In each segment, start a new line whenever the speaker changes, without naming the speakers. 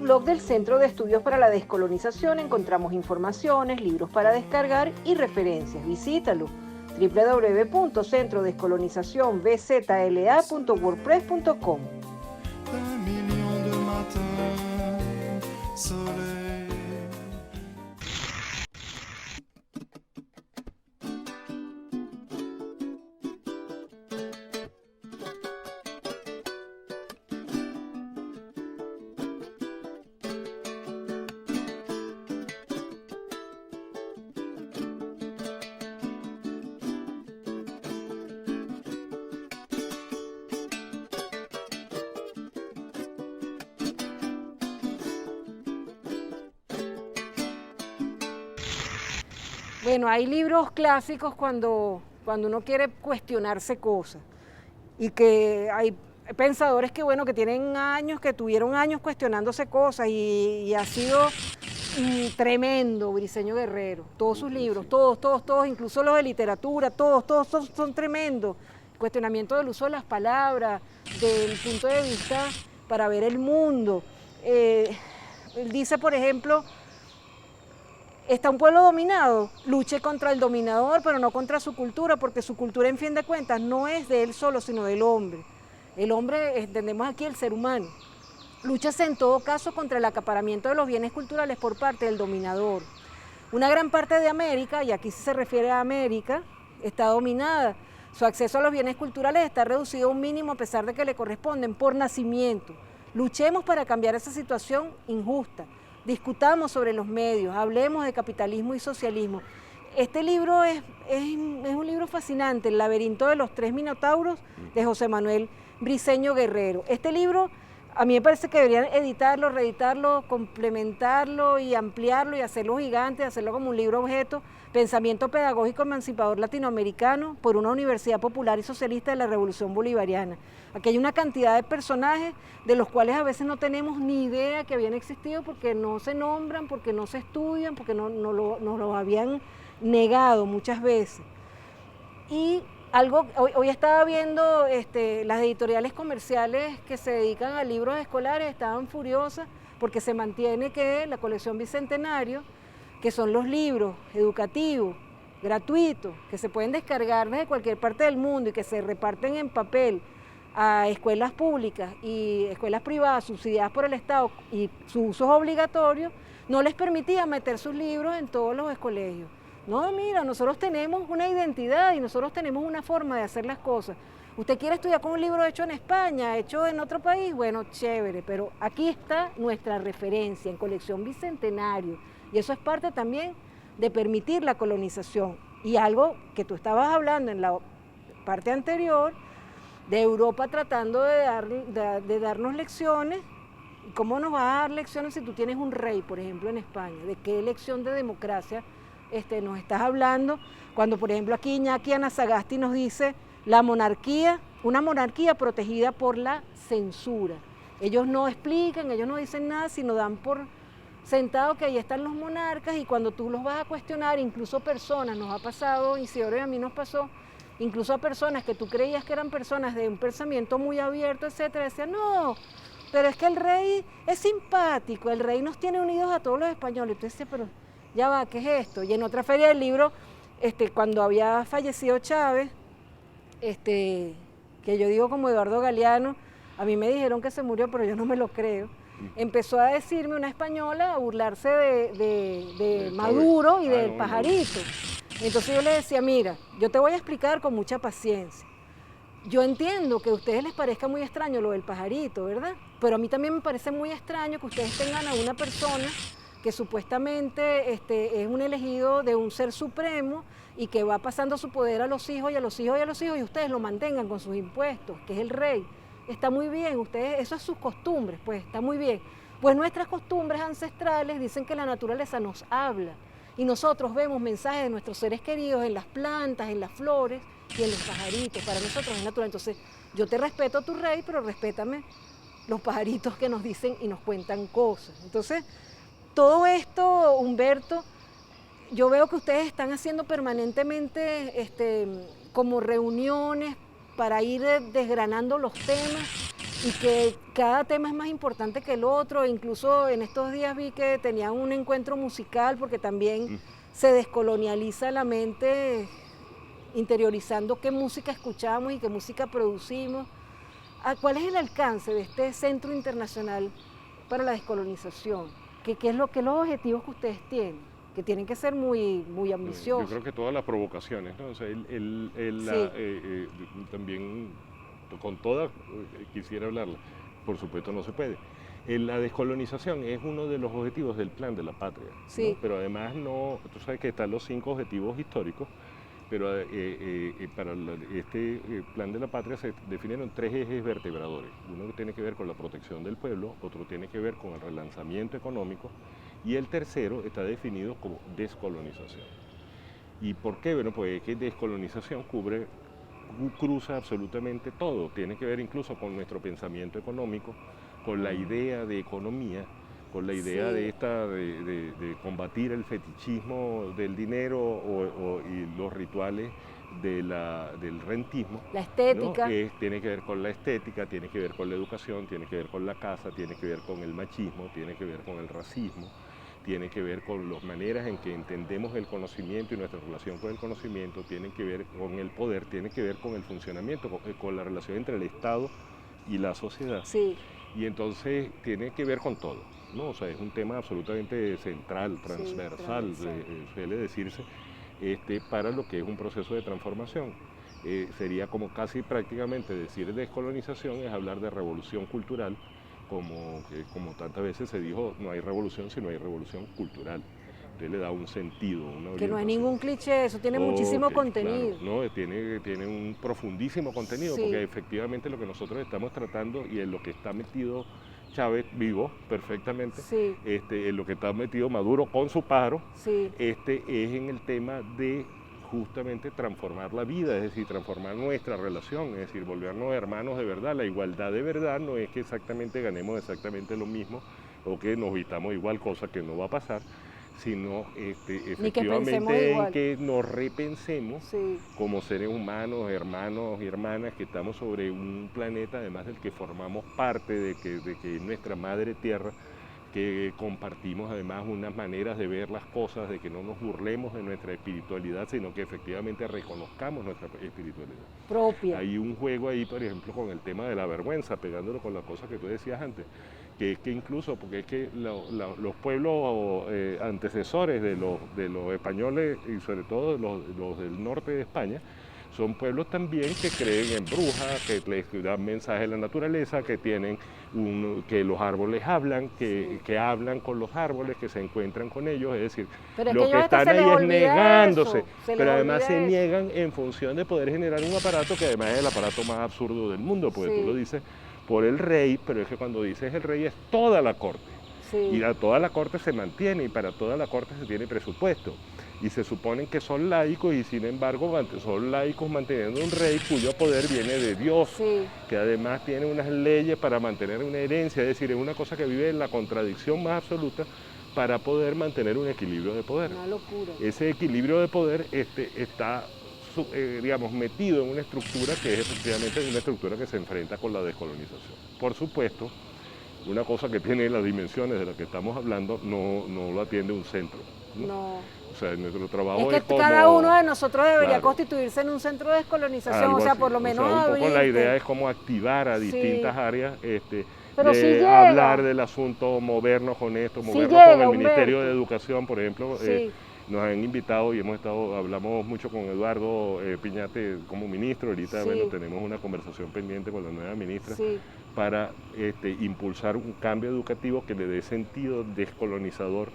blog del Centro de Estudios para la Descolonización encontramos informaciones, libros para descargar y referencias. Visítalo www.centrodescolonizacionbzla.wordpress.com. Bueno, hay libros clásicos cuando uno quiere cuestionarse cosas y que hay pensadores que, bueno, que tienen años, que tuvieron años cuestionándose cosas y ha sido tremendo Briceño Guerrero. Todos sus libros, todos, incluso los de literatura, todos son tremendos. El cuestionamiento del uso de las palabras, del punto de vista para ver el mundo. Él dice, por ejemplo, está un pueblo dominado, luche contra el dominador, pero no contra su cultura, porque su cultura, en fin de cuentas, no es de él solo, sino del hombre. El hombre, entendemos aquí el ser humano. Lúchase en todo caso contra el acaparamiento de los bienes culturales por parte del dominador. Una gran parte de América, y aquí se refiere a América, está dominada. Su acceso a los bienes culturales está reducido a un mínimo a pesar de que le corresponden por nacimiento. Luchemos para cambiar esa situación injusta. Discutamos sobre los medios, hablemos de capitalismo y socialismo. Este libro es un libro fascinante, El laberinto de los tres minotauros, de José Manuel Briceño Guerrero. Este libro, a mí me parece que deberían editarlo, reeditarlo, complementarlo y ampliarlo y hacerlo gigante, hacerlo como un libro objeto, Pensamiento Pedagógico Emancipador Latinoamericano por una Universidad Popular y Socialista de la Revolución Bolivariana. Aquí hay una cantidad de personajes de los cuales a veces no tenemos ni idea que habían existido porque no se nombran, porque no se estudian, porque nos lo habían negado muchas veces. Y hoy estaba viendo las editoriales comerciales que se dedican a libros escolares, estaban furiosas porque se mantiene que la colección Bicentenario, que son los libros educativos, gratuitos, que se pueden descargar desde cualquier parte del mundo y que se reparten en papel a escuelas públicas y escuelas privadas subsidiadas por el Estado y su uso es obligatorio, no les permitía meter sus libros en todos los colegios. No, mira, nosotros tenemos una identidad y nosotros tenemos una forma de hacer las cosas. ¿Usted quiere estudiar con un libro hecho en España, hecho en otro país? Bueno, chévere, pero aquí está nuestra referencia en colección Bicentenario. Y eso es parte también de permitir la colonización. Y algo que tú estabas hablando en la parte anterior, de Europa tratando de darnos lecciones. ¿Cómo nos va a dar lecciones si tú tienes un rey, por ejemplo, en España? ¿De qué lección de democracia nos estás hablando? Cuando, por ejemplo, aquí Iñaki Anasagasti nos dice la monarquía, una monarquía protegida por la censura. Ellos no explican, ellos no dicen nada, sino dan por sentado que ahí están los monarcas y cuando tú los vas a cuestionar, incluso personas, nos ha pasado, Isidoro y a mí nos pasó, incluso a personas que tú creías que eran personas de un pensamiento muy abierto, etcétera, decían, no, pero es que el rey es simpático, el rey nos tiene unidos a todos los españoles. Entonces, pero ya va, ¿qué es esto? Y en otra feria del libro, cuando había fallecido Chávez, que yo digo como Eduardo Galeano, a mí me dijeron que se murió, pero yo no me lo creo. Empezó a decirme una española, a burlarse de Maduro y del pajarito. Entonces yo le decía, mira, yo te voy a explicar con mucha paciencia. Yo entiendo que a ustedes les parezca muy extraño lo del pajarito, ¿verdad? Pero a mí también me parece muy extraño que ustedes tengan a una persona que supuestamente es un elegido de un ser supremo y que va pasando su poder a los hijos y a los hijos y a los hijos y ustedes lo mantengan con sus impuestos, que es el rey. Está muy bien, ustedes, eso es sus costumbres, pues está muy bien. Pues nuestras costumbres ancestrales dicen que la naturaleza nos habla y nosotros vemos mensajes de nuestros seres queridos en las plantas, en las flores y en los pajaritos. Para nosotros es natural. Entonces, yo te respeto a tu rey, pero respétame los pajaritos que nos dicen y nos cuentan cosas. Entonces, todo esto, Humberto, yo veo que ustedes están haciendo permanentemente como reuniones para ir desgranando los temas y que cada tema es más importante que el otro. Incluso en estos días vi que tenían un encuentro musical porque también se descolonializa la mente interiorizando qué música escuchamos y qué música producimos. ¿Cuál es el alcance de este Centro Internacional para la Descolonización? ¿Qué es los objetivos que ustedes tienen? Que tienen que ser muy ambiciosos.
Yo creo que todas las provocaciones, ¿no? O sea, también con todas quisiera hablarla, por supuesto no se puede. La descolonización es uno de los objetivos del Plan de la Patria,
sí.
¿no? Pero además tú sabes que están los 5 objetivos históricos, pero para este Plan de la Patria se definieron 3 ejes vertebradores. Uno que tiene que ver con la protección del pueblo, otro tiene que ver con el relanzamiento económico y el tercero está definido como descolonización. ¿Y por qué? Bueno, pues es que descolonización cruza absolutamente todo, tiene que ver incluso con nuestro pensamiento económico, con la idea de economía, con la idea de combatir el fetichismo del dinero y los rituales del rentismo.
La estética.
¿No? Tiene que ver con la estética, tiene que ver con la educación, tiene que ver con la casa, tiene que ver con el machismo, tiene que ver con el racismo, tiene que ver con las maneras en que entendemos el conocimiento y nuestra relación con el conocimiento, tiene que ver con el poder, tiene que ver con el funcionamiento, con la relación entre el Estado y la sociedad.
Sí.
Y entonces tiene que ver con todo, ¿no? O sea, es un tema absolutamente central, transversal, suele decirse, para lo que es un proceso de transformación. Sería como casi prácticamente decir descolonización es hablar de revolución cultural, como tantas veces se dijo, no hay revolución si no hay revolución cultural. Usted le da un sentido, una orientación.
Que no hay ningún cliché, eso tiene muchísimo contenido.
Claro, no, tiene un profundísimo contenido, porque efectivamente lo que nosotros estamos tratando y en lo que está metido Chávez vivo perfectamente, en lo que está metido Maduro con su pájaro, es en el tema de justamente transformar la vida, es decir, transformar nuestra relación, es decir, volvernos hermanos de verdad. La igualdad de verdad no es que exactamente ganemos exactamente lo mismo o que nos vistamos igual, cosa que no va a pasar, sino efectivamente en que nos repensemos como seres humanos, hermanos y hermanas que estamos sobre un planeta, además del que formamos parte, de que nuestra madre tierra, que compartimos además unas maneras de ver las cosas, de que no nos burlemos de nuestra espiritualidad, sino que efectivamente reconozcamos nuestra espiritualidad
propia.
Hay un juego ahí, por ejemplo, con el tema de la vergüenza, pegándolo con las cosas que tú decías antes, que es que incluso, porque es que los pueblos antecesores de los españoles y sobre todo los del norte de España, son pueblos también que creen en brujas, que les dan mensajes de la naturaleza, que tienen que los árboles hablan, que hablan con los árboles, que se encuentran con ellos, es decir, lo que están ahí es negándose, pero además se niegan en función de poder generar un aparato que además es el aparato más absurdo del mundo, porque tú lo dices por el rey, pero es que cuando dices el rey es toda la corte, y toda la corte se mantiene y para toda la corte se tiene presupuesto. Y se suponen que son laicos y sin embargo son laicos manteniendo un rey cuyo poder viene de Dios, que además tiene unas leyes para mantener una herencia, es decir, es una cosa que vive en la contradicción más absoluta para poder mantener un equilibrio de poder.
Una locura.
Ese equilibrio de poder está digamos, metido en una estructura que es efectivamente una estructura que se enfrenta con la descolonización. Por supuesto, una cosa que tiene las dimensiones de las que estamos hablando no lo atiende un centro.
No.
O sea, nuestro trabajo es
que cada uno de nosotros debería constituirse en un centro de descolonización,
algo
o sea,
así.
por lo menos
un poco la idea es como activar a distintas áreas,
pero
hablar del asunto, movernos con esto, movernos con el Ministerio de Educación, por ejemplo. Nos han invitado y hablamos mucho con Eduardo Piñate como ministro, ahorita tenemos una conversación pendiente con la nueva ministra para impulsar un cambio educativo que le dé sentido descolonizador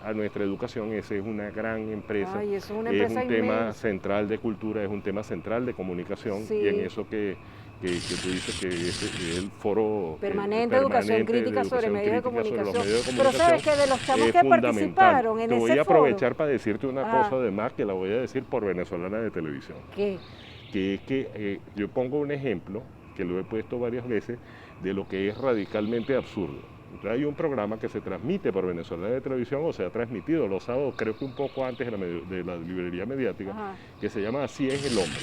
a nuestra educación. Esa es una gran empresa,
es un
tema central de cultura, es un tema central de comunicación y en eso que tú dices que es el foro
permanente de educación crítica sobre medios de comunicación. Pero sabes que de los chamos que participaron en ese foro...
Te voy a aprovechar para decirte una cosa además que la voy a decir por Venezolana de Televisión.
¿Qué?
Que es que yo pongo un ejemplo, que lo he puesto varias veces, de lo que es radicalmente absurdo. Entonces hay un programa que se transmite por Venezolana de Televisión, o se ha transmitido los sábados, creo que un poco antes de la librería mediática, que se llama Así es el hombre.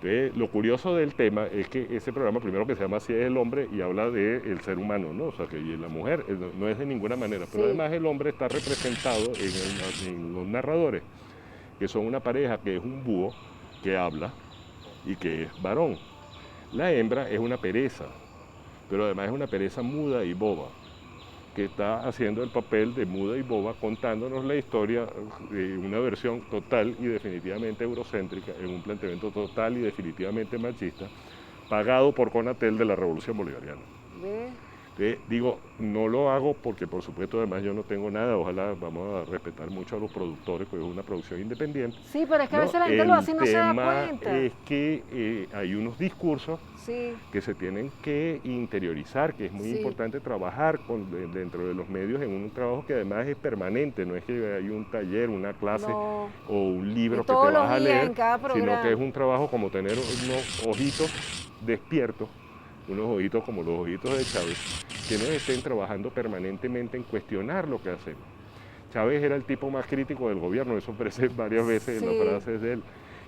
Entonces, lo curioso del tema es que ese programa, primero que se llama Así es el hombre, y habla del ser humano, ¿no? O sea, que la mujer no es de ninguna manera, pero
Sí.
además el hombre está representado en los narradores, que son una pareja que es un búho que habla y que es varón. La hembra es una pereza, pero además es una pereza muda y boba, que está haciendo el papel de muda y boba, contándonos la historia de una versión total y definitivamente eurocéntrica, en un planteamiento total y definitivamente machista, pagado por Conatel de la Revolución Bolivariana.
¿Ve?
Entonces, digo, no lo hago porque por supuesto además yo no tengo nada, ojalá vamos a respetar mucho a los productores, porque es una producción independiente.
Sí, pero es que a
¿No?
veces la gente lo hace y no se da cuenta.
El tema es que hay unos discursos
Sí,
que se tienen que interiorizar, que es muy
Sí.
importante trabajar dentro de los medios en un trabajo que además es permanente, no es que hay un taller, una clase
No.
o un libro
Y
que te
todos los
vas a
días,
leer,
en cada
sino
programa.
que es un trabajo como tener unos ojitos despiertos, unos ojitos como los ojitos de Chávez, que nos estén trabajando permanentemente en cuestionar lo que hacemos. Chávez era el tipo más crítico del gobierno, eso aparece varias veces en
Sí.
las frases de él.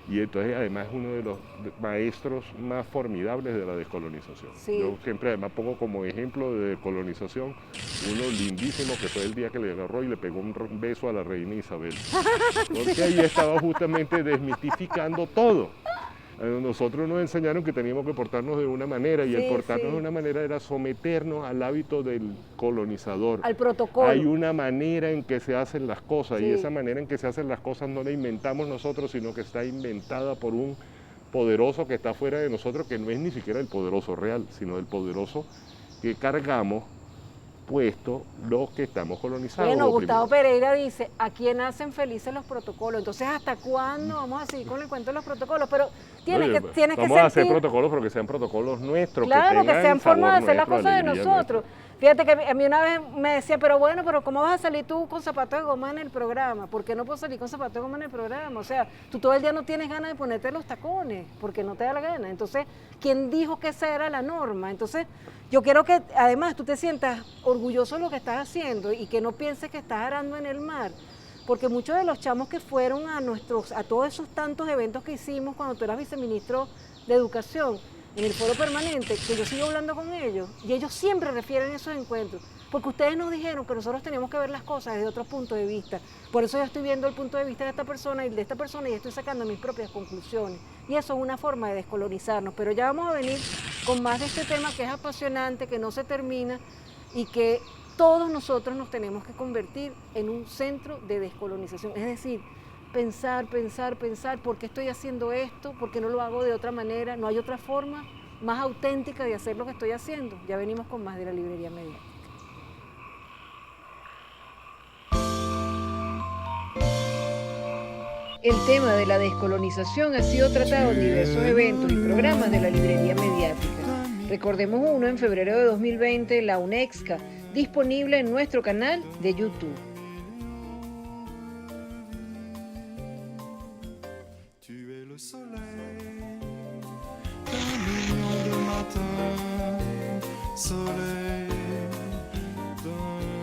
Y entonces además es uno de los maestros más formidables de la descolonización.
Sí.
Yo siempre además pongo como ejemplo de descolonización uno lindísimo que fue el día que le agarró y le pegó un beso a la reina Isabel. Porque ahí estaba justamente desmitificando todo. A nosotros nos enseñaron que teníamos que portarnos de una manera y el
Sí,
portarnos
sí.
de una manera era someternos al hábito del colonizador.
Al protocolo.
Hay una manera en que se hacen las cosas
Sí.
y esa manera en que se hacen las cosas no la inventamos nosotros, sino que está inventada por un poderoso que está fuera de nosotros, que no es ni siquiera el poderoso real, sino el poderoso que cargamos puesto los que estamos colonizados.
Bueno, Gustavo
oprimidos.
Pereira dice, ¿a quién hacen felices los protocolos? Entonces, ¿hasta cuándo vamos a seguir con el cuento de los protocolos? Pero tienes
Oye,
que
vamos a hacer
sentir,
protocolos, pero que sean protocolos nuestros,
claro, que
tengan
sean formas de
sabor
hacer las
nuestro,
cosas de
alegría
nosotros. Fíjate que a mí una vez me decía, pero bueno, pero ¿cómo vas a salir tú con zapatos de goma en el programa? ¿Por qué no puedo salir con zapatos de goma en el programa? O sea, tú todo el día no tienes ganas de ponerte los tacones, porque no te da la gana. Entonces, ¿quién dijo que esa era la norma? Entonces, yo quiero que además tú te sientas orgulloso de lo que estás haciendo y que no pienses que estás arando en el mar. Porque muchos de los chamos que fueron a todos esos tantos eventos que hicimos cuando tú eras viceministro de Educación, en el foro permanente, que yo sigo hablando con ellos, y ellos siempre refieren esos encuentros, porque ustedes nos dijeron que nosotros teníamos que ver las cosas desde otro punto de vista. Por eso yo estoy viendo el punto de vista de esta persona y de esta persona y estoy sacando mis propias conclusiones. Y eso es una forma de descolonizarnos. Pero ya vamos a venir con más de este tema que es apasionante, que no se termina y que todos nosotros nos tenemos que convertir en un centro de descolonización. Es decir, pensar, ¿por qué estoy haciendo esto? ¿Por qué no lo hago de otra manera? ¿No hay otra forma más auténtica de hacer lo que estoy haciendo? Ya venimos con más de la librería mediática. El tema de la descolonización ha sido tratado en diversos eventos y programas de la librería mediática. Recordemos uno en febrero de 2020, la UNEXCA, disponible en nuestro canal de YouTube.
Soleil d'un